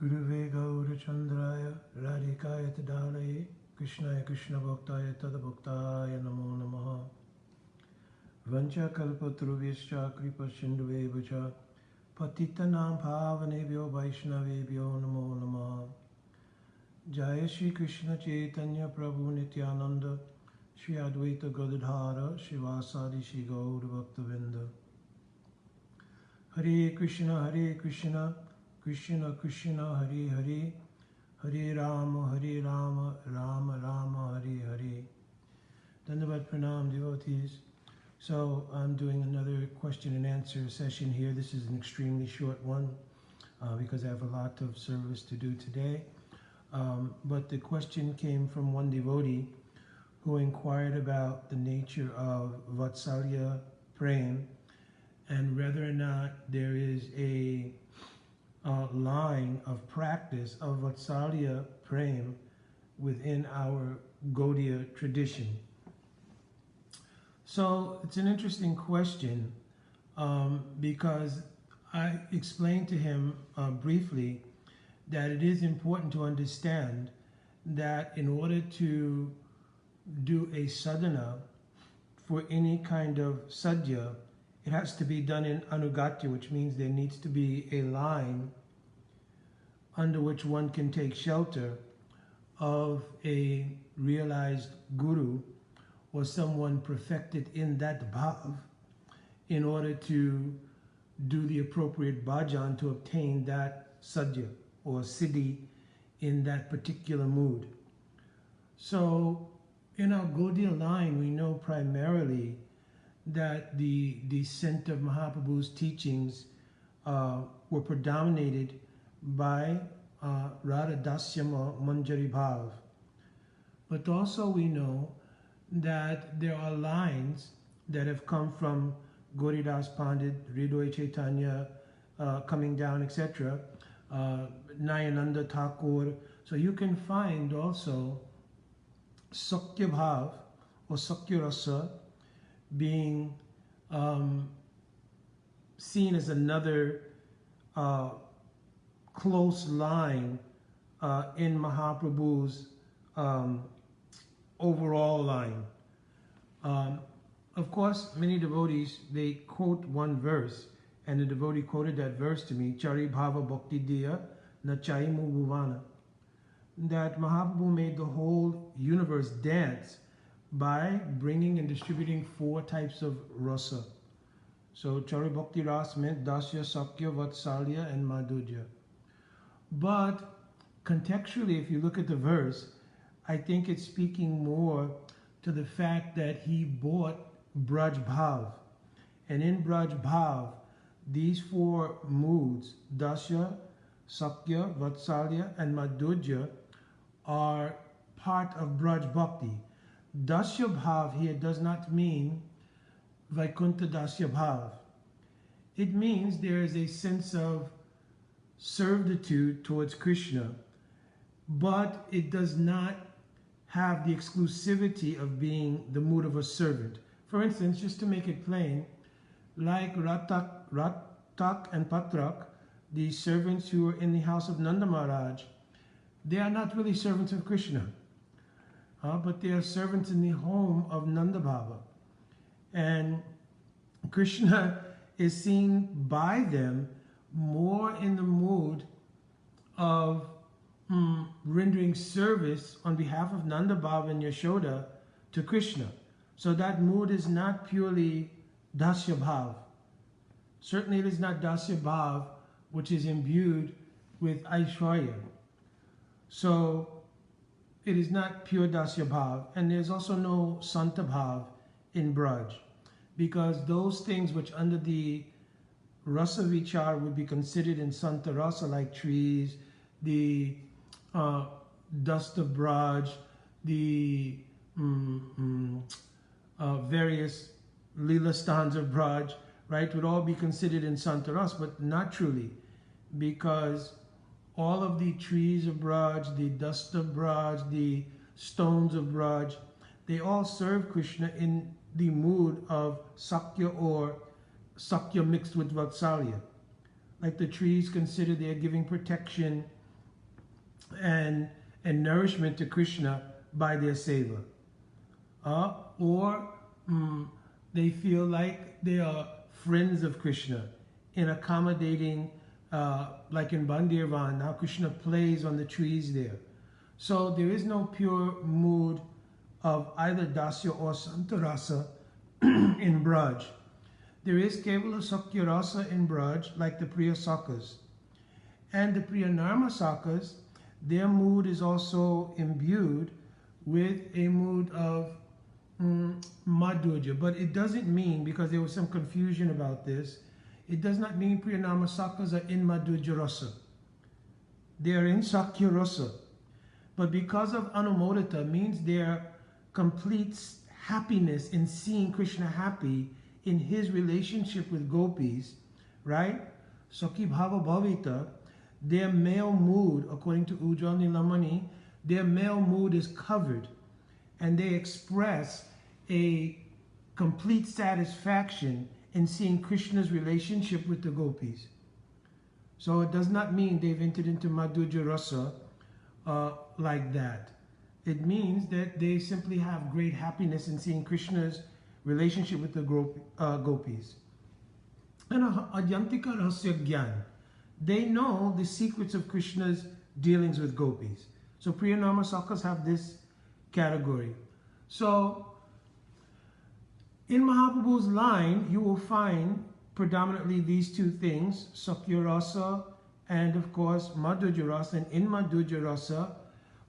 Guruve Gaura Chandraya Radhikaya Tadalaye Krishnaya Krishna Bhaktaya Tadabhaktaya Namo Namaha Vancha Kalpatruvescha Kripa Sindhuvevacha Patitanam Pavanebhyo Vaishnavebhyo Namo Namaha Jaya Shri Krishna Chaitanya Prabhu Nityananda Shri Advaita Gadadhara Shivasadi Shri Gaura Bhaktavinda Hare Krishna Krishna Krishna Hare Hare Hare Rama Rama Rama Hare Hare. Dandavat Pranam devotees. So I'm doing another question and answer session here. This is an extremely short one because I have a lot of service to do today. But the question came from one devotee who inquired about the nature of Vatsalya Prem and whether or not there is a line of practice of Vatsalya Prem within our Gaudiya tradition. So it's an interesting question because I explained to him briefly that it is important to understand that in order to do a sadhana for any kind of sadhya, it has to be done in anugatya, which means there needs to be a line under which one can take shelter of a realized guru or someone perfected in that bhav in order to do the appropriate bhajan to obtain that sadhya or siddhi in that particular mood. So in our Gaudiya line, we know primarily that the descent of Mahaprabhu's teachings were predominated by Radha Dasyama Manjari Bhav. But also we know that there are lines that have come from Gauridas Pandit, Hridoy Chaitanya, coming down, etc., Nayananda Thakur. So you can find also Sakya Bhav or Sakya Rasa being seen as another close line in Mahaprabhu's overall line. Of course, many devotees, they quote one verse, and the devotee quoted that verse to me, Chari Bhava Bhakti Diya Na Chaimu Bhuvana, that Mahaprabhu made the whole universe dance by bringing and distributing 4 types of rasa. So Chari Bhakti Ras meant Dasya, Sakya, Vatsalya, and Madhurya. But contextually, if you look at the verse, I think it's speaking more to the fact that he bought Braj Bhav. And in Braj Bhav, these 4 moods, Dasya, Sakya, Vatsalya, and Madhurya, are part of Braj Bhakti. Dasya Bhav here does not mean Vaikuntha Dasya Bhav. It means there is a sense of servitude towards Krishna, but it does not have the exclusivity of being the mood of a servant. For instance, just to make it plain, like Ratak and Patrak, the servants who are in the house of Nanda Maharaj, they are not really servants of Krishna. But they are servants in the home of Nanda Baba. And Krishna is seen by them more in the mood of rendering service on behalf of Nanda Baba and Yashoda to Krishna. So that mood is not purely Dasya Bhav. Certainly it is not Dasya Bhav, which is imbued with Aishwarya. So it is not pure Dasya Bhav, and there's also no Santa Bhav in Braj, because those things which under the Rasa Vichar would be considered in Santa Rasa, like trees, the dust of Braj, the various Leela stands of Braj, right, would all be considered in Santa Rasa, but not truly, because all of the trees of Braj, the dust of Braj, the stones of Braj, they all serve Krishna in the mood of Sakya or Sakya mixed with Vatsalya. Like the trees consider they are giving protection and nourishment to Krishna by their seva. Or they feel like they are friends of Krishna in accommodating, like in Bandirvan, how Krishna plays on the trees there. So there is no pure mood of either Dasya or Santarasa in Braj. There is Kevala Sakya Rasa in Braj, like the Priya Sakas. And the Priya Narma Sakas, their mood is also imbued with a mood of Madhurya. But it doesn't mean, because there was some confusion about this, it does not mean Priya Narma Sakas are in Madhurya Rasa. They are in Sakya Rasa. But because of Anumodita means their complete happiness in seeing Krishna happy in his relationship with gopis, right? Sakhi Bhava Bhavita, their male mood, according to Ujjwal Nilamani, their male mood is covered, and they express a complete satisfaction in seeing Krishna's relationship with the gopis. So it does not mean they've entered into Madhurya Rasa like that. It means that they simply have great happiness in seeing Krishna's relationship with the gopis. And Ajantika Rahasya Gyan, they know the secrets of Krishna's dealings with gopis. So Priya Narma Sakas have this category. So in Mahaprabhu's line, you will find predominantly these two things, Sakya Rasa and of course Madhurya Rasa. And in Madhurya Rasa,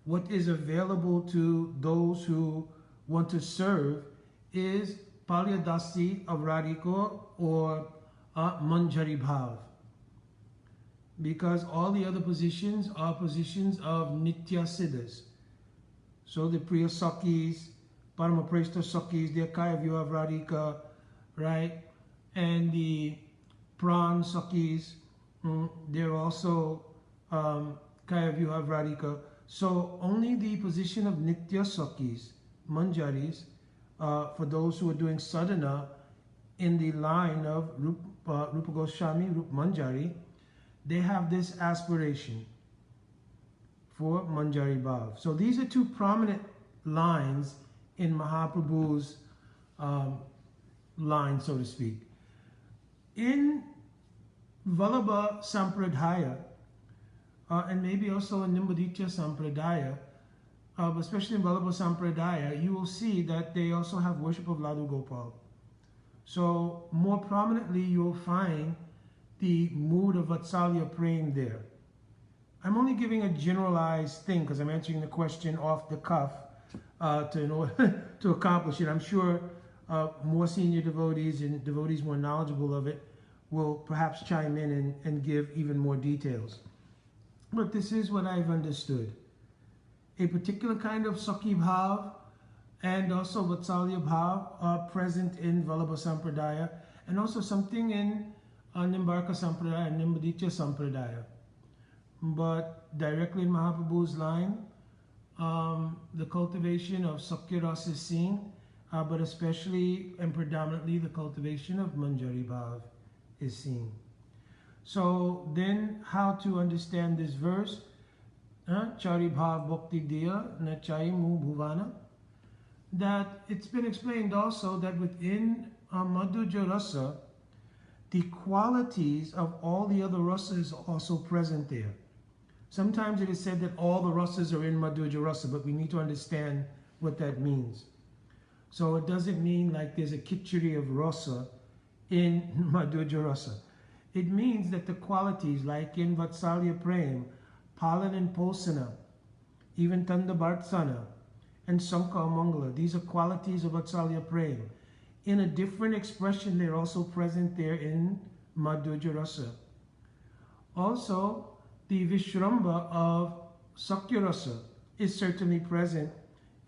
what is available to those who want to serve is Palyadasi of Radhika or Manjari Bhav. Because all the other positions are positions of Nitya Siddhas. So the Priya Sakis, Paramapreshta Sakis, they're Kaya Vyuha Radhika, right? And the Pran Sakis, they're also Kaya Vyuha Radhika. So only the position of Nitya Sakis, Manjaris, for those who are doing sadhana in the line of Rupa Goswami, Rup Manjari, they have this aspiration for Manjari Bhav. So these are two prominent lines in Mahaprabhu's line, so to speak. In Vallabha Sampradaya, and maybe also in Nimbaditya Sampradaya, but especially in Vallabha Sampradaya, you will see that they also have worship of Ladu Gopal. So more prominently, you will find the mood of Vatsalya praying there. I'm only giving a generalized thing because I'm answering the question off the cuff in order to accomplish it. I'm sure more senior devotees and devotees more knowledgeable of it will perhaps chime in and give even more details. But this is what I've understood. A particular kind of Sakhi Bhav and also Vatsalya Bhav are present in Vallabha Sampradaya, and also something in Nimbarka Sampradaya and Nimbaditya Sampradaya. But directly in Mahaprabhu's line, the cultivation of Sakya Rasa is seen, but especially and predominantly the cultivation of Manjari Bhav is seen. So then how to understand this verse? Chari Bhav Bhakti Diya Na Chai Mu Bhuvana. That it's been explained also that within Madhurya Rasa, the qualities of all the other rasas are also present there. Sometimes it is said that all the rasas are in Madhurya Rasa, but we need to understand what that means. So it doesn't mean like there's a kichari of rasa in Madhurya Rasa. It means that the qualities like in Vatsalya Prem, Palan and Posana, even Tanda Bhartsana, and Sanka Mangala, these are qualities of Vatsalya Prem. In a different expression, they're also present there in Madhurya Rasa. Also, the Vishramba of Sakya Rasa is certainly present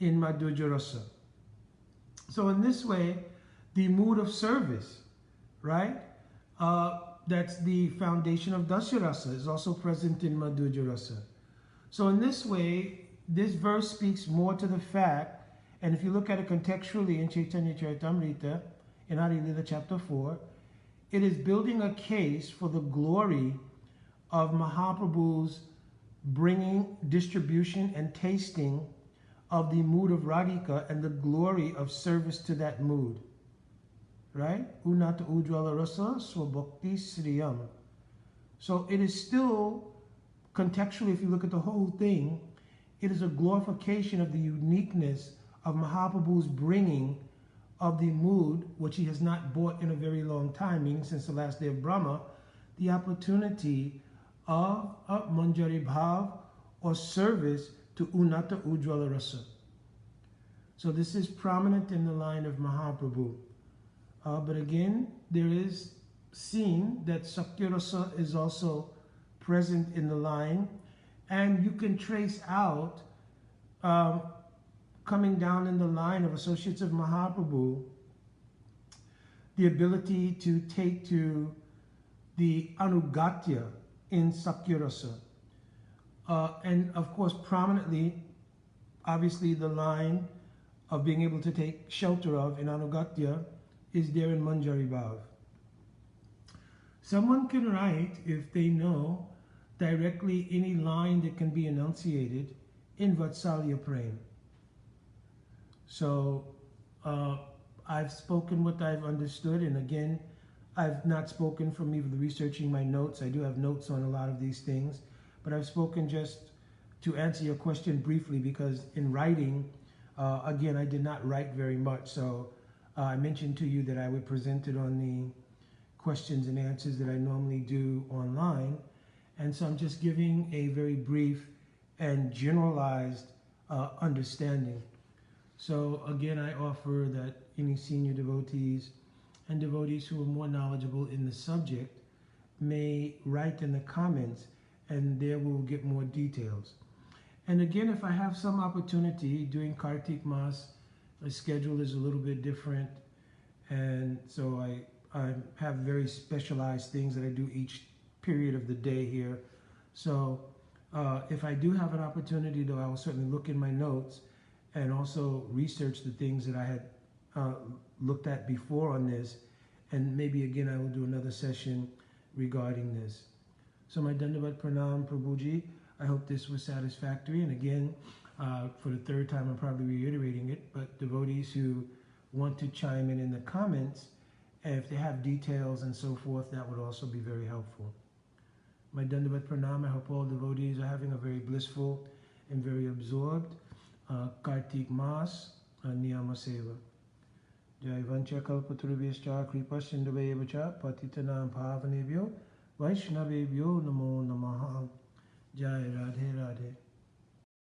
in Madhurya Rasa. So in this way, the mood of service, right? That's the foundation of Dasya Rasa, is also present in Madhurya Rasa. So in this way, this verse speaks more to the fact, and if you look at it contextually in Chaitanya Charitamrita, in Adi Lila chapter 4, it is building a case for the glory of Mahaprabhu's bringing, distribution, and tasting of the mood of Radhika and the glory of service to that mood. Right? Unata ujwala rasa swabhakti sriyam. So it is still, contextually, if you look at the whole thing, it is a glorification of the uniqueness of Mahaprabhu's bringing of the mood, which he has not brought in a very long time, meaning since the last day of Brahma, the opportunity of Manjari Bhav or service to Unata Ujwala Rasa. So this is prominent in the line of Mahaprabhu. But again, there is seen that Sakya Rasa is also present in the line, and you can trace out coming down in the line of associates of Mahaprabhu the ability to take to the Anugatya in Sakya Rasa. And of course, prominently, obviously the line of being able to take shelter of in Anugatya is there in Manjari Bhav. Someone can write, if they know, directly any line that can be enunciated in Vatsalya Prem. So I've spoken what I've understood, and again, I've not spoken from even researching my notes. I do have notes on a lot of these things, but I've spoken just to answer your question briefly, because in writing, again, I did not write very much. So I mentioned to you that I would present it on the questions and answers that I normally do online. And so I'm just giving a very brief and generalized understanding. So again, I offer that any senior devotees and devotees who are more knowledgeable in the subject may write in the comments, and there we'll get more details. And again, if I have some opportunity during Kartik Mas, my schedule is a little bit different, and so I have very specialized things that I do each period of the day here. So if I do have an opportunity, though, I will certainly look in my notes and also research the things that I had looked at before on this, and maybe again I will do another session regarding this. So my Dandavat Pranam Prabhuji, I hope this was satisfactory, and again, for the third time I'm probably reiterating it, but devotees who want to chime in the comments, and if they have details and so forth, that would also be very helpful. My Dandavat Pranam, I hope all devotees are having a very blissful and very absorbed Kartik Mas Niyama Seva. Jai Vancha Kalpaturubhyascha Kripa Sindhuvevacha Patitanam Pavanebhyo Vaishnavebhyo Namo Namaha. Jai Radhe Radhe.